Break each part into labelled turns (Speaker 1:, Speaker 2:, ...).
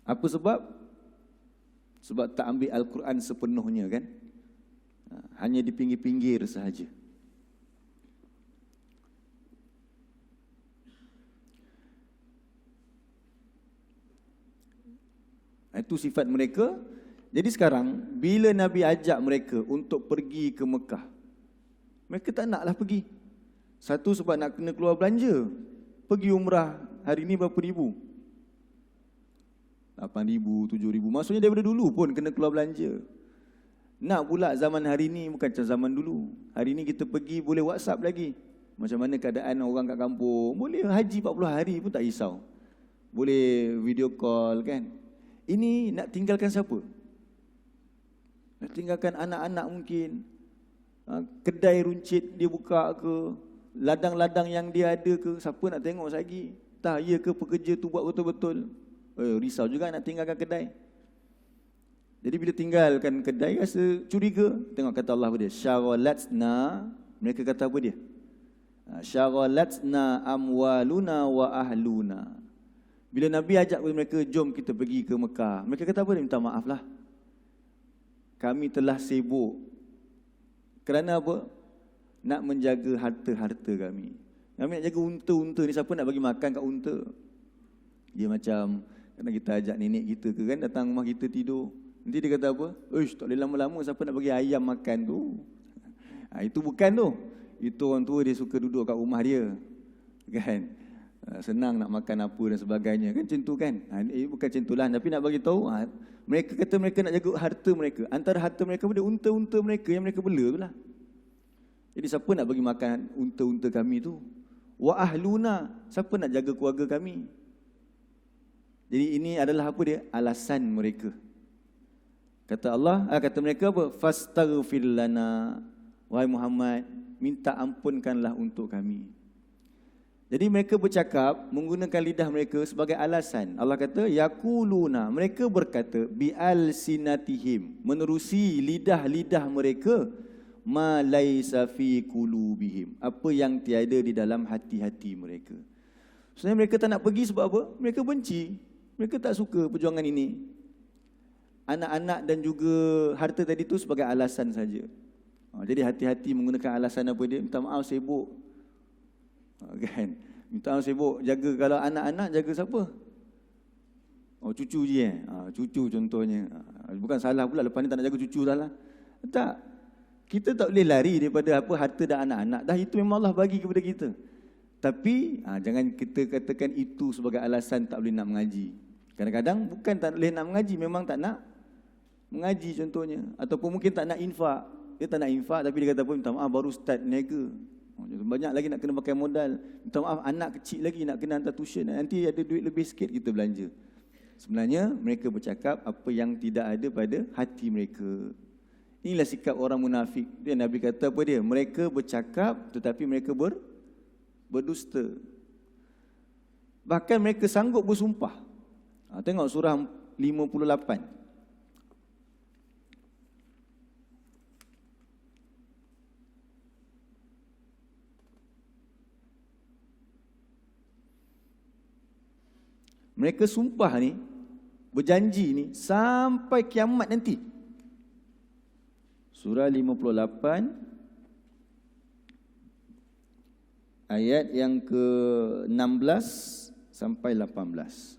Speaker 1: Apa sebab? Sebab tak ambil Al-Quran sepenuhnya kan. Hanya di pinggir-pinggir sahaja. Itu sifat mereka. Jadi sekarang bila Nabi ajak mereka untuk pergi ke Mekah, mereka tak naklah pergi. Satu sebab nak kena keluar belanja. Pergi umrah hari ni berapa ribu? 8,000, 7,000. Maksudnya daripada dulu pun kena keluar belanja. Nak pula zaman hari ni bukan macam zaman dulu. Hari ni kita pergi boleh WhatsApp lagi. Macam mana keadaan orang kat kampung. Boleh haji 40 hari pun tak risau. Boleh video call kan. Ini nak tinggalkan siapa? Nak tinggalkan anak-anak mungkin. Kedai runcit dia buka ke, ladang-ladang yang dia ada ke, siapa nak tengok lagi? Tak, ya ke pekerja tu buat betul-betul? Risau juga nak tinggalkan kedai. Jadi bila tinggalkan kedai rasa curiga. Tengok kata Allah apa dia? Syaghalatna. Mereka kata apa dia? Syaghalatna amwaluna wa ahluna. Bila Nabi ajak mereka, jom kita pergi ke Mekah. Mereka kata apa dia? Minta maaf lah. Kami telah sibuk. Kerana apa? Nak menjaga harta-harta kami. Kami nak jaga unta-unta ni. Siapa nak bagi makan kat unta? Dia macam, kadang kita ajak nenek kita ke kan, datang rumah kita tidur. Nanti dia kata apa? Uish, tak boleh lama-lama, siapa nak bagi ayam makan tu? Itu bukan tu. Itu orang tua dia suka duduk kat rumah dia. Kan? Senang nak makan apa dan sebagainya. Kan macam tu kan? Bukan macam tu lah. Tapi nak bagi tahu, mereka kata mereka nak jaga harta mereka. Antara harta mereka pada unta-unta mereka yang mereka bela tu lah. Jadi siapa nak bagi makan unta-unta kami tu? Wa ahluna. Siapa nak jaga keluarga kami? Jadi ini adalah apa dia? Alasan mereka. Kata Allah, kata mereka apa? Fastaghfir lana. Wahai Muhammad, minta ampunkanlah untuk kami. Jadi mereka bercakap menggunakan lidah mereka sebagai alasan. Allah kata yaquluna, mereka berkata bi alsinatihim, menerusi lidah-lidah mereka, ma laisa fi qulubihim, apa yang tiada di dalam hati-hati mereka. Sebenarnya mereka tak nak pergi sebab apa? Mereka benci. Mereka tak suka perjuangan ini. Anak-anak dan juga harta tadi tu sebagai alasan saja. Jadi hati-hati menggunakan alasan apa dia? Minta maaf sibuk. Kan? Minta maaf sibuk. Jaga, kalau anak-anak jaga siapa? Cucu je cucu contohnya. Bukan salah pula lepas ni tak nak jaga cucu dah lah. Tak. Kita tak boleh lari daripada apa harta dan anak-anak. Dah itu memang Allah bagi kepada kita. Tapi jangan kita katakan itu sebagai alasan tak boleh nak mengaji. Kadang-kadang bukan tak boleh nak mengaji, memang tak nak mengaji contohnya. Ataupun mungkin tak nak infak. Dia tak nak infak tapi dia kata apa? Minta maaf baru start niaga. Banyak lagi nak kena pakai modal. Minta maaf anak kecil lagi nak kena hantar tuition. Nanti ada duit lebih sikit kita belanja. Sebenarnya mereka bercakap apa yang tidak ada pada hati mereka. Inilah sikap orang munafik. Dia Nabi kata apa dia? Mereka bercakap tetapi mereka berdusta. Bahkan mereka sanggup bersumpah. Tengok surah 58. Mereka sumpah ni, berjanji ni sampai kiamat nanti. Surah 58 ayat yang ke-16 sampai 18.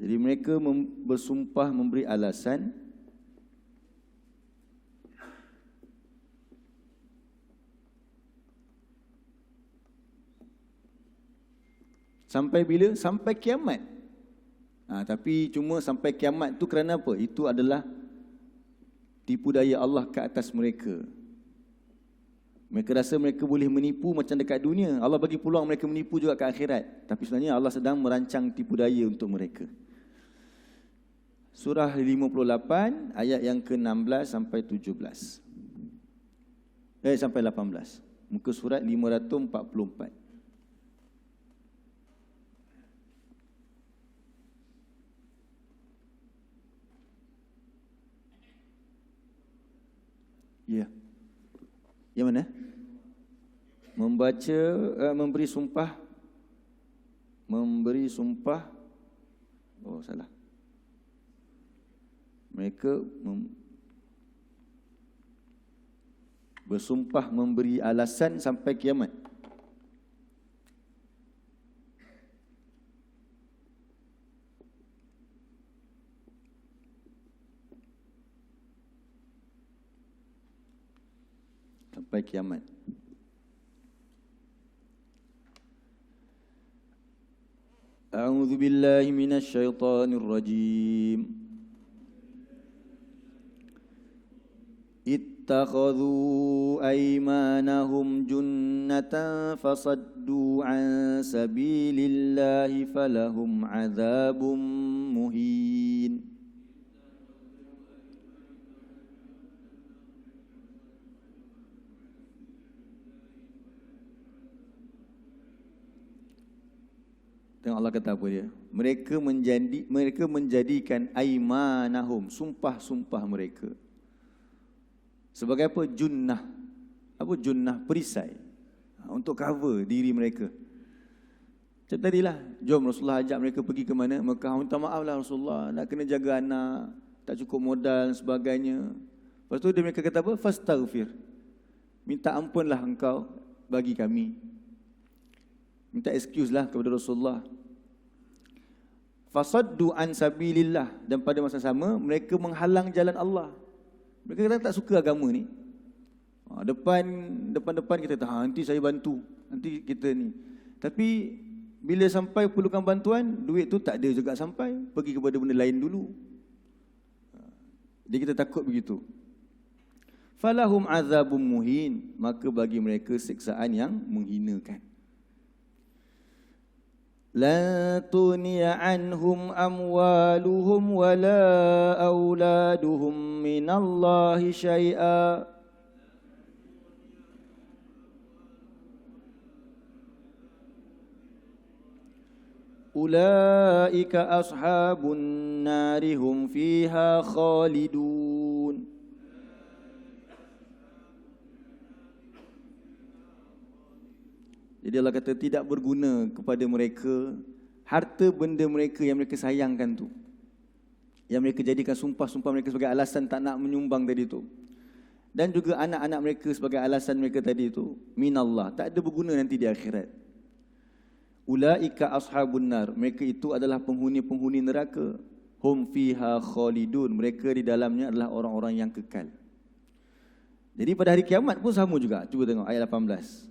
Speaker 1: Jadi mereka bersumpah memberi alasan sampai bila? Sampai kiamat. Tapi cuma sampai kiamat tu kerana apa? Itu adalah tipu daya Allah ke atas mereka. Mereka rasa mereka boleh menipu macam dekat dunia. Allah bagi peluang mereka menipu juga ke akhirat. Tapi sebenarnya Allah sedang merancang tipu daya untuk mereka. Surah 58 ayat yang ke-16 sampai 17. Sampai 18. Muka surat 544. Ya. Yang mana? Memberi sumpah memberi sumpah. Oh, salah. Mereka bersumpah memberi alasan sampai kiamat. Sampai kiamat. A'udzu billahi minasy syaithanir rajim. Ittakhadhu aymanahum junnatan fasaddu an sabilillahi falahum adzabun muhin. Tengok Allah kata apa dia. Mereka menjadikan aymanahum, sumpah-sumpah mereka, sebagai apa? Junnah. Apa junnah? Perisai. Untuk cover diri mereka. Macam tadilah, jom Rasulullah ajak mereka pergi ke mana? Mekah. Minta maaf lah Rasulullah, nak kena jaga anak, tak cukup modal dan sebagainya. Lepas tu mereka kata apa? Fastaghfir. Minta ampunlah engkau bagi kami. Minta excuse lah kepada Rasulullah. Fasaddu an sabilillah. Dan pada masa sama mereka menghalang jalan Allah. Mereka kata tak suka agama ni. Depan kita kata, nanti saya bantu, nanti kita ni. Tapi bila sampai perlukan bantuan, duit tu tak ada juga sampai, pergi kepada benda lain dulu. Jadi kita takut begitu. Falahum azabun muhin. Maka bagi mereka siksaan yang menghinakan. La tuniya anhum amwaluhum wala auladuhum minallahi syai'a. Ulaika ashabun nari hum fiha khalidun. Jadi Allah kata tidak berguna kepada mereka harta benda mereka yang mereka sayangkan tu, yang mereka jadikan sumpah-sumpah mereka sebagai alasan tak nak menyumbang tadi tu, dan juga anak-anak mereka sebagai alasan mereka tadi tu, minallah, tak ada berguna nanti di akhirat. Ulaika ashabun nar, mereka itu adalah penghuni-penghuni neraka. Hum fiha khalidun, mereka di dalamnya adalah orang-orang yang kekal. Jadi pada hari kiamat pun sama juga. Cuba tengok ayat 18.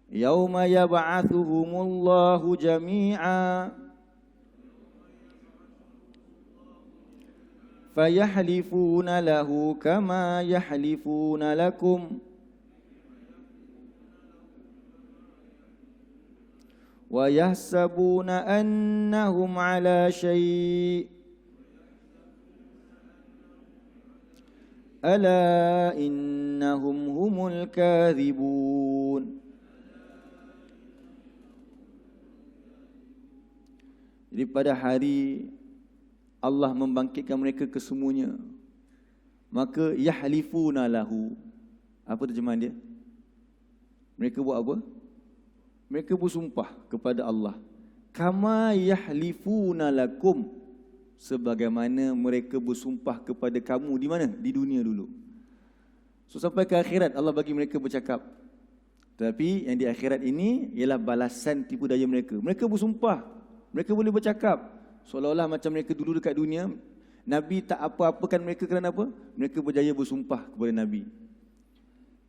Speaker 1: Yauma yab'atsuhumullahu jami'a fayahlifuna lahu kama yahlifuna lakum wa yahsabuna annahum ala syai' ala innahum humul kadhibun. Jadi pada hari Allah membangkitkan mereka kesemuanya, maka yahlifuna lahu. Apa terjemahan dia? Mereka buat apa? Mereka bersumpah kepada Allah. Kama yahlifuna lakum, sebagaimana mereka bersumpah kepada kamu di mana? Di dunia dulu. So sampai ke akhirat Allah bagi mereka bercakap. Tapi yang di akhirat ini ialah balasan tipu daya mereka. Mereka bersumpah, mereka boleh bercakap seolah-olah macam mereka dulu dekat dunia Nabi tak apa-apakan mereka kerana apa? Mereka berjaya bersumpah kepada Nabi.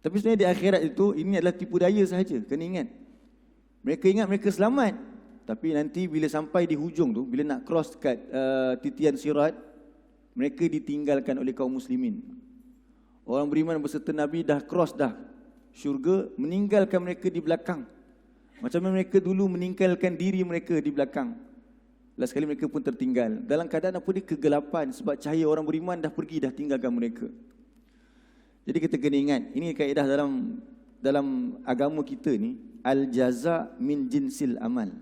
Speaker 1: Tapi sebenarnya di akhirat itu ini adalah tipu daya sahaja. Kena ingat. Mereka ingat mereka selamat. Tapi nanti bila sampai di hujung tu, bila nak cross dekat titian sirat, mereka ditinggalkan oleh kaum muslimin. Orang beriman berserta Nabi dah cross dah syurga, meninggalkan mereka di belakang. Macam mana mereka dulu meninggalkan diri mereka di belakang. Last kali mereka pun tertinggal. Dalam keadaan apa dia? Kegelapan. Sebab cahaya orang beriman dah pergi, dah tinggalkan mereka. Jadi kita kena ingat, ini kaedah dalam agama kita ni, al-jaza min jinsil amal.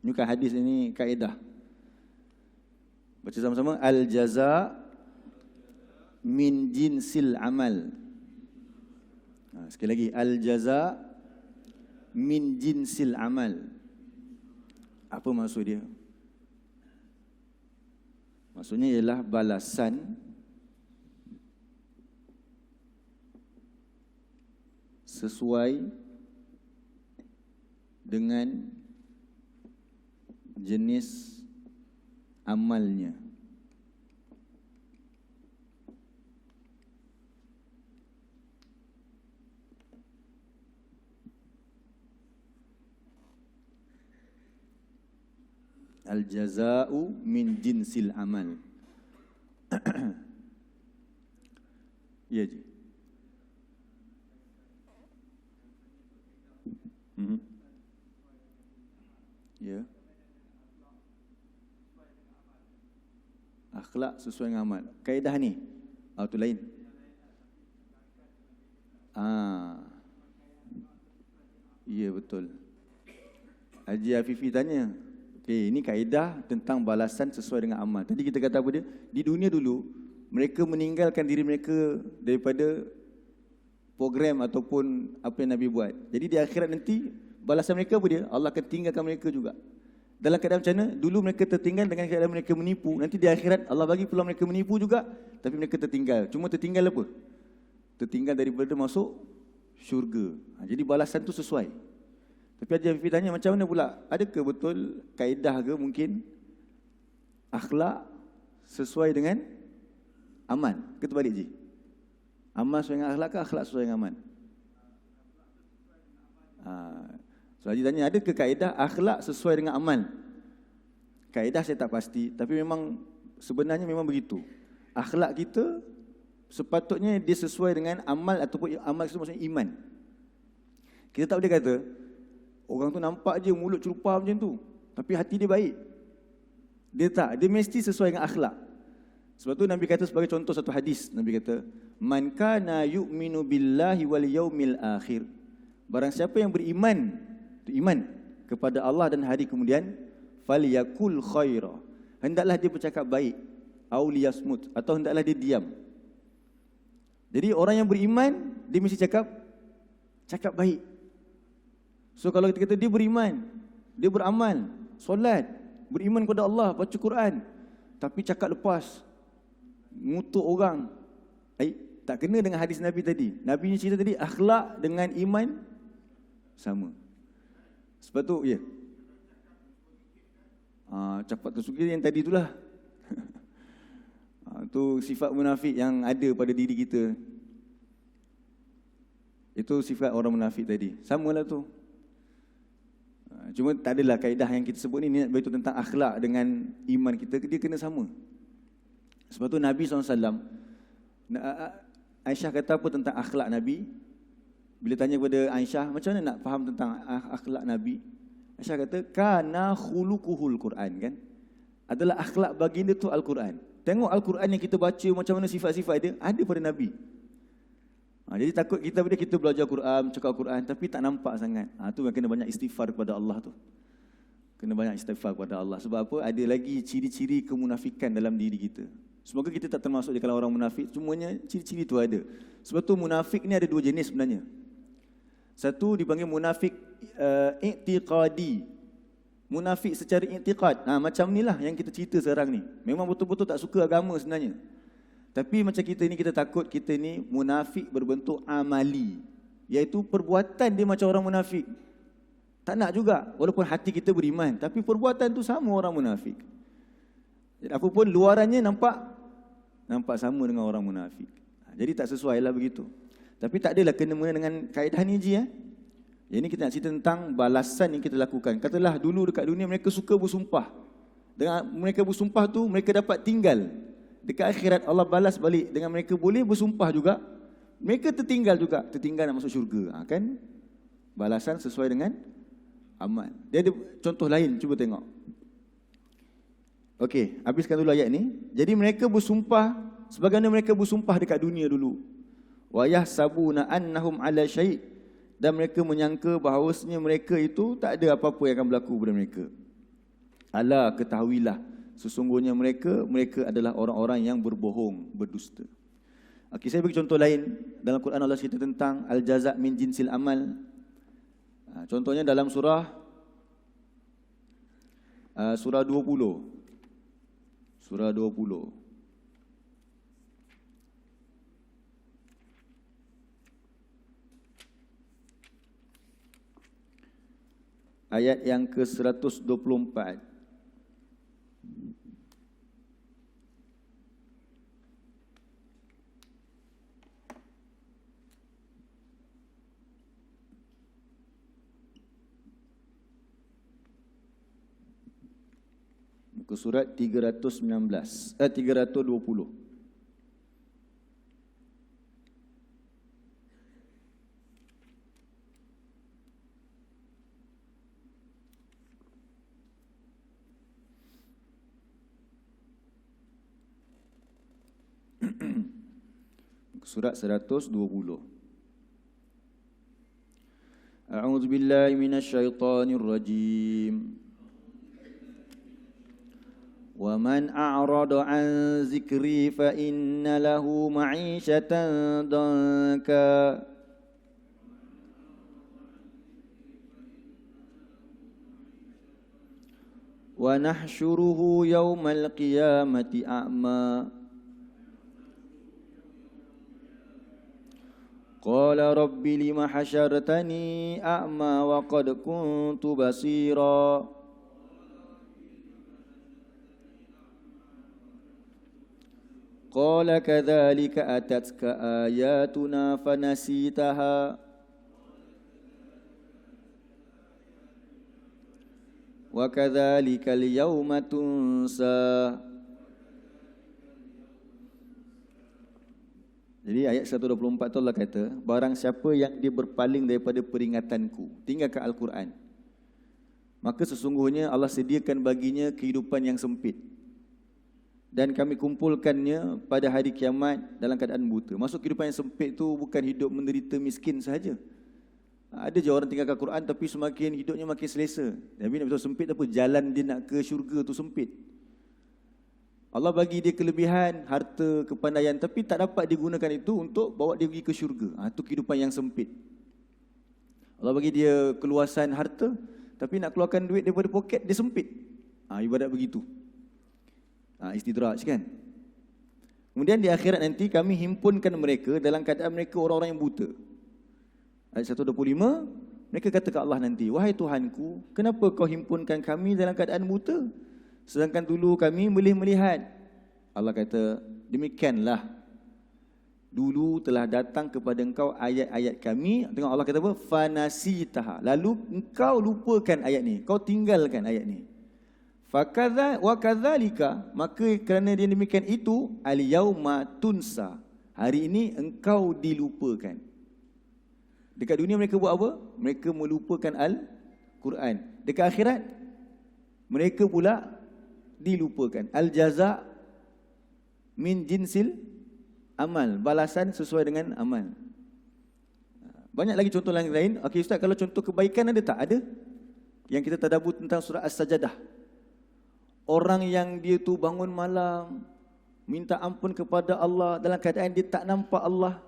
Speaker 1: Ini bukan hadis, ini kaedah. Baca sama-sama. Al-jaza min jinsil amal. Sekali lagi. Al-jaza min jinsil amal. Apa maksud dia? Maksudnya ialah balasan sesuai dengan jenis amalnya. Al-jaza'u min jinsil amal. Ya, Ji. Ya. Akhlak sesuai dengan amal. Kaedah ni. Itu lain. Ya, betul. Haji Afifi tanya. Okey, ini kaedah tentang balasan sesuai dengan amal. Tadi kita kata apa dia? Di dunia dulu, mereka meninggalkan diri mereka daripada program ataupun apa yang Nabi buat. Jadi di akhirat nanti, balasan mereka apa dia? Allah akan tinggalkan mereka juga. Dalam keadaan macam mana? Dulu mereka tertinggal dengan keadaan mereka menipu. Nanti di akhirat Allah bagi peluang mereka menipu juga, tapi mereka tertinggal. Cuma tertinggal apa? Tertinggal daripada masuk syurga. Jadi balasan tu sesuai. Tapi Haji Afifi tanya macam mana pula? Adakah betul kaedah ke mungkin akhlak sesuai dengan amal? Ke terbalik, Ji? Amal sesuai dengan akhlak ke akhlak sesuai dengan amal? So Haji tanya, adakah kaedah akhlak sesuai dengan amal? Kaedah saya tak pasti, tapi memang sebenarnya memang begitu. Akhlak kita sepatutnya dia sesuai dengan amal ataupun amal itu maksudnya iman. Kita tak boleh kata orang tu nampak je mulut celupa macam tu, tapi hati dia baik. Dia tak, dia mesti sesuai dengan akhlak. Sebab tu Nabi kata sebagai contoh satu hadis, Nabi kata, "Man kana yu'minu billahi wal yaumil akhir." Barang siapa yang beriman, iman kepada Allah dan hari kemudian, falyakul khaira. Hendaklah dia bercakap baik, au liyasmut, atau hendaklah dia diam. Jadi orang yang beriman, dia mesti cakap baik. So kalau kita kata dia beriman, dia beramal, solat, beriman kepada Allah, baca Quran, tapi cakap lepas, ngutuk orang, tak kena dengan hadis Nabi tadi. Nabi ni cerita tadi, akhlak dengan iman sama. Sebab tu, ya. Cakap tersugih yang tadi itulah. Itu sifat munafik yang ada pada diri kita. Itu sifat orang munafik tadi. Samalah tu. Cuma tak adalah kaedah yang kita sebut ni nak beritahu tentang akhlak dengan iman kita, dia kena sama. Sebab tu Nabi SAW, Aisyah kata apa tentang akhlak Nabi? Bila tanya kepada Aisyah, macam mana nak faham tentang akhlak Nabi? Aisyah kata, kana khuluquhul Quran, kan? Adalah akhlak baginda tu Al-Quran. Tengok Al-Quran yang kita baca, macam mana sifat-sifat dia, ada pada Nabi. Jadi takut kita bila kita belajar Quran, cakap Quran, tapi tak nampak sangat. Tu yang kena banyak istighfar kepada Allah tu. Kena banyak istighfar kepada Allah. Sebab apa? Ada lagi ciri-ciri kemunafikan dalam diri kita. Semoga kita tak termasuk di kalangan orang munafik. Semuanya ciri-ciri tu ada. Sebab tu munafik ni ada dua jenis sebenarnya. Satu dipanggil munafik i'tiqadi. Munafik secara i'tiqad. Macam ni lah yang kita cerita sekarang ni. Memang betul-betul tak suka agama sebenarnya. Tapi macam kita ni, kita takut kita ni munafik berbentuk amali. Iaitu perbuatan dia macam orang munafik. Tak nak juga, walaupun hati kita beriman. Tapi perbuatan tu sama orang munafik. Jadi apapun luarannya nampak sama dengan orang munafik. Jadi tak sesuai lah begitu. Tapi tak adalah kena-mena dengan kaedah ni, Ji. Yang ni kita nak cerita tentang balasan yang kita lakukan. Katalah dulu dekat dunia mereka suka bersumpah. Dengan mereka bersumpah tu, mereka dapat tinggal. Dekat akhirat Allah balas balik dengan mereka boleh bersumpah juga. Mereka tertinggal juga, tertinggal nak masuk syurga. Kan? Balasan sesuai dengan amal. Dia ada contoh lain, cuba tengok. Okey, habiskan dulu ayat ni. Jadi mereka bersumpah sebagaimana mereka bersumpah dekat dunia dulu. Wa yahsabuna annahum ala syai', dan mereka menyangka bahawasanya mereka itu tak ada apa-apa yang akan berlaku pada mereka. Ala, ketahuilah, Sesungguhnya mereka adalah orang-orang yang berbohong, berdusta. Okey, saya bagi contoh lain. Dalam Quran Allah cerita tentang al-jaza' min jinsil amal. Contohnya dalam surah 20. Surah 20. Ayat yang ke-124. Muka surat 320. Surat 120. A'udzu billahi minasyaitonir rajim. Wa man a'rada 'an zikri fa inna lahu ma'isyatan danka. Wa nahsyuruhu yaumal qiyamati a'ma. Qala rabbi lima hasyartani a'ma wa qad kuntu basira. Qala kadzalika atatka ayatuna fanasitaha wa kadzalika al-yawma tunsa. Jadi ayat 124 tu Allah kata, barang siapa yang dia berpaling daripada peringatanku, tinggalkan Al-Quran, maka sesungguhnya Allah sediakan baginya kehidupan yang sempit. Dan kami kumpulkannya pada hari kiamat dalam keadaan buta. Maksud kehidupan yang sempit tu bukan hidup menderita miskin sahaja. Ada je orang tinggalkan Quran tapi semakin hidupnya makin selesa. Tapi nak betul sempit apa? Jalan dia nak ke syurga tu sempit. Allah bagi dia kelebihan, harta, kepandaian, tapi tak dapat digunakan itu untuk bawa dia pergi ke syurga. Itu kehidupan yang sempit. Allah bagi dia keluasan harta, tapi nak keluarkan duit daripada poket, dia sempit. Ibadat begitu. Istidraj kan. Kemudian di akhirat nanti kami himpunkan mereka dalam keadaan mereka orang-orang yang buta. Ayat 125, mereka kata ke Allah nanti, wahai Tuhanku, kenapa kau himpunkan kami dalam keadaan buta? Sedangkan dulu kami boleh melihat. Allah kata, demikianlah. Dulu telah datang kepada engkau ayat-ayat kami. Tengok Allah kata apa? Fanasitaha. Lalu engkau lupakan ayat ni. Kau tinggalkan ayat ni. Fakadha wa kadzalika, maka kerana dia demikian itu, al-yauma tunsa. Hari ini engkau dilupakan. Dekat dunia mereka buat apa? Mereka melupakan Al-Quran. Dekat akhirat, mereka pula dilupakan. Al-jaza' min jinsil amal. Balasan sesuai dengan amal. Banyak lagi contoh lain. Okey Ustaz, kalau contoh kebaikan ada tak? Ada. Yang kita tadabbur tentang surah As-Sajadah. Orang yang dia tu bangun malam, minta ampun kepada Allah dalam keadaan dia tak nampak Allah.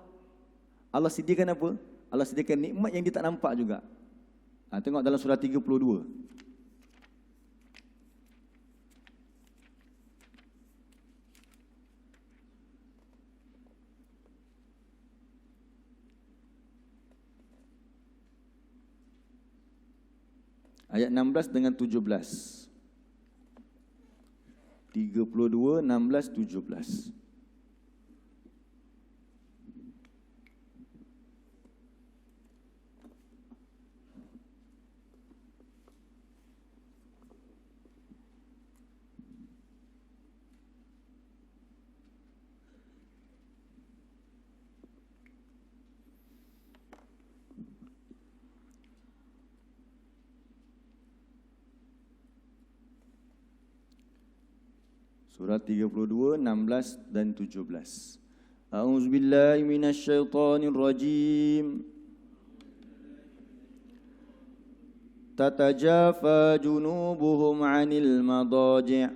Speaker 1: Allah sediakan apa? Allah sediakan nikmat yang dia tak nampak juga. Tengok dalam surah 32. Ayat 16 dengan 17. 32, 16, 17. Surah 32, 16 dan 17. A'udzubillahi minasyaitonir rajim. Tatajafa junubuhum 'anil madaji'.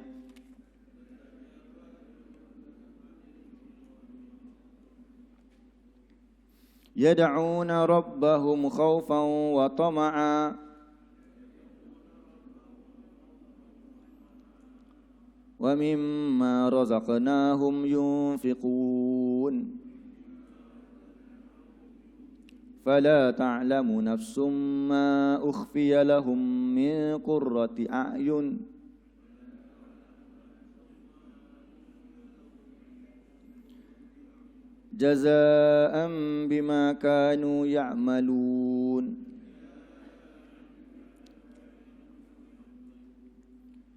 Speaker 1: يدعون ربهم خوفا وطمعا ومما رزقناهم ينفقون فلا تعلم نفس ما أخفي لهم من قرة أعين جزاء بما كانوا يعملون.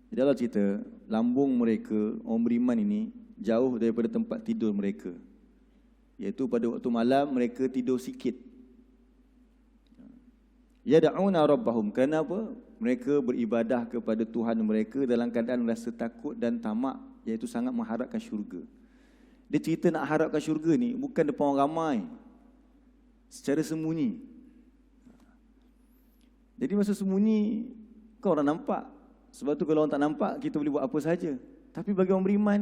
Speaker 1: Jadi Allah cerita, lambung mereka, orang beriman ini, jauh daripada tempat tidur mereka. Iaitu pada waktu malam, mereka tidur sikit. Yada'una rabbahum, kerana apa? Mereka beribadah kepada Tuhan mereka dalam keadaan rasa takut dan tamak, iaitu sangat mengharapkan syurga. Dia cerita nak harapkan syurga ni bukan depan orang ramai, secara sembunyi. Jadi masa sembunyi, kau orang nampak. Sebab tu kalau orang tak nampak, kita boleh buat apa saja. Tapi bagi orang beriman,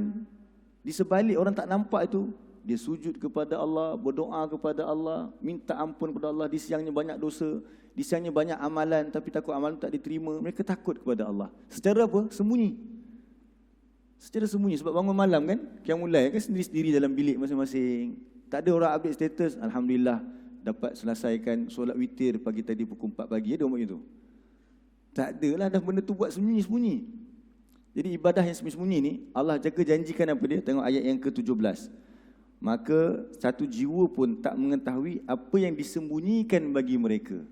Speaker 1: di sebalik orang tak nampak itu, dia sujud kepada Allah, berdoa kepada Allah, minta ampun kepada Allah. Di siangnya banyak dosa, di siangnya banyak amalan, tapi takut amalan tak diterima. Mereka takut kepada Allah. Secara apa? Sembunyi. Secara sembunyi, sebab bangun malam kan, yang mulai kan sendiri-sendiri dalam bilik masing-masing. Tak ada orang update status, Alhamdulillah dapat selesaikan solat witir pagi tadi pukul 4 pagi. Ada orang macam tu? Tak ada lah, dah benda tu buat sembunyi-sembunyi. Jadi ibadah yang sembunyi-sembunyi ni, Allah jaga janjikan apa dia? Tengok ayat yang ke-17. Maka satu jiwa pun tak mengetahui apa yang disembunyikan bagi mereka.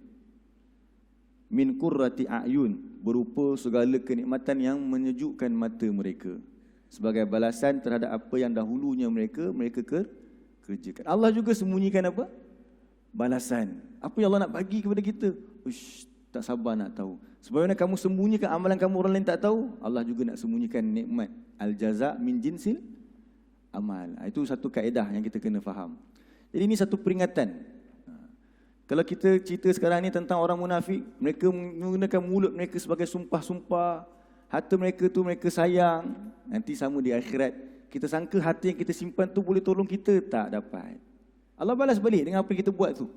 Speaker 1: Min qurrati a'yun, berupa segala kenikmatan yang menyejukkan mata mereka, sebagai balasan terhadap apa yang dahulunya mereka kerjakan. Allah juga sembunyikan apa? Balasan. Apa yang Allah nak bagi kepada kita? Ush, tak sabar nak tahu. Sebagaimana kamu sembunyikan amalan kamu, orang lain tak tahu, Allah juga nak sembunyikan nikmat. Al-jaza' min jinsil amal. Itu satu kaedah yang kita kena faham. Jadi ini satu peringatan. Kalau kita cerita sekarang ni tentang orang munafik, mereka menggunakan mulut mereka sebagai sumpah-sumpah. Harta mereka tu mereka sayang. Nanti sama di akhirat, kita sangka harta yang kita simpan tu boleh tolong kita, tak dapat. Allah balas balik dengan apa yang kita buat tu.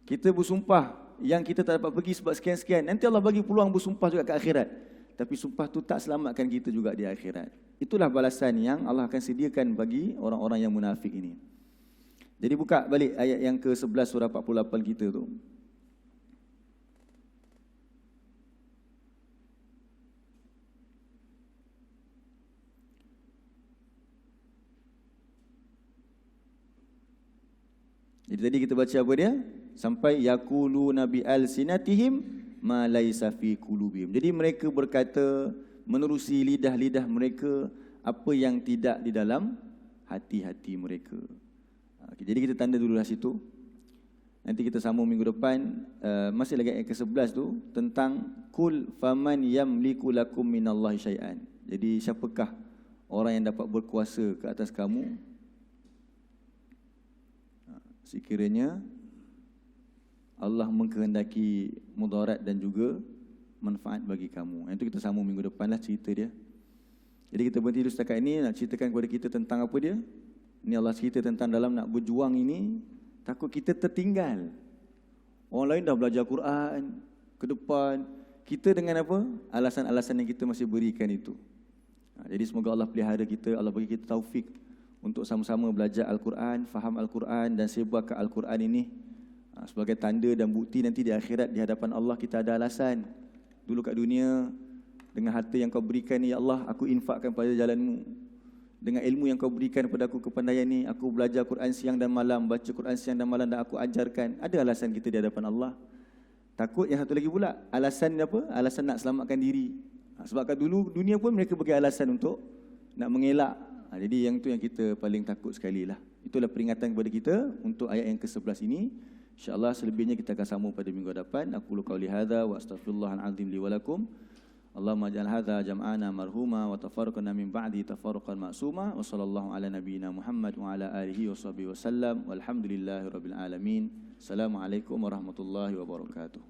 Speaker 1: Kita bersumpah yang kita tak dapat pergi sebab sekian-sekian, nanti Allah bagi peluang bersumpah juga ke akhirat. Tapi sumpah tu tak selamatkan kita juga di akhirat. Itulah balasan yang Allah akan sediakan bagi orang-orang yang munafik ini. Jadi buka balik ayat yang ke-11 surah 48 kita tu. Jadi tadi kita baca apa dia? Sampai yaquluna bi alsinatihim ma laisa fi qulubihim. Jadi mereka berkata menerusi lidah-lidah mereka apa yang tidak di dalam hati-hati mereka. Jadi kita tanda dulu lah situ. Nanti kita sambung minggu depan. Masih lagi ayat ke-11 tu, tentang kul faman yamliku lakum minallahi syai'an. Jadi siapakah orang yang dapat berkuasa ke atas kamu sekiranya Allah mengkehendaki mudarat dan juga manfaat bagi kamu. Itu kita sambung minggu depan lah cerita dia. Jadi kita berhenti dulu setakat ini, nak ceritakan kepada kita tentang apa dia. Ini Allah cerita tentang dalam nak berjuang ini, takut kita tertinggal. Orang lain dah belajar Quran ke depan, kita dengan apa? Alasan-alasan yang kita masih berikan itu. Jadi semoga Allah pelihara kita, Allah bagi kita taufik untuk sama-sama belajar Al-Quran, faham Al-Quran dan sebarkan Al-Quran ini sebagai tanda dan bukti nanti di akhirat di hadapan Allah kita ada alasan. Dulu kat dunia, dengan harta yang kau berikan ni, ya Allah, aku infakkan pada jalan-Mu. Dengan ilmu yang kau berikan kepada aku, kepandaian ni, aku belajar Quran siang dan malam, baca Quran siang dan malam dan aku ajarkan. Ada alasan kita di hadapan Allah. Takut yang satu lagi pula, alasan apa? Alasan nak selamatkan diri. Sebab kat dulu dunia pun mereka bagi alasan untuk nak mengelak. Jadi yang tu yang kita paling takut sekali lah. Itulah peringatan kepada kita untuk ayat yang ke-11 ini. InsyaAllah selebihnya kita akan sambung pada minggu depan. Aku lu qauli hadza wa astaghfirullahalazim li wa lakum. Allahumma ja'al hadza jam'ana marhuma wa tafarraqna min ba'di tafarruqan ma'suma wa sallallahu ala nabiyyina Muhammad wa ala alihi wa sahbihi wasallam walhamdulillahirabbil alamin. Assalamualaikum warahmatullahi wabarakatuh.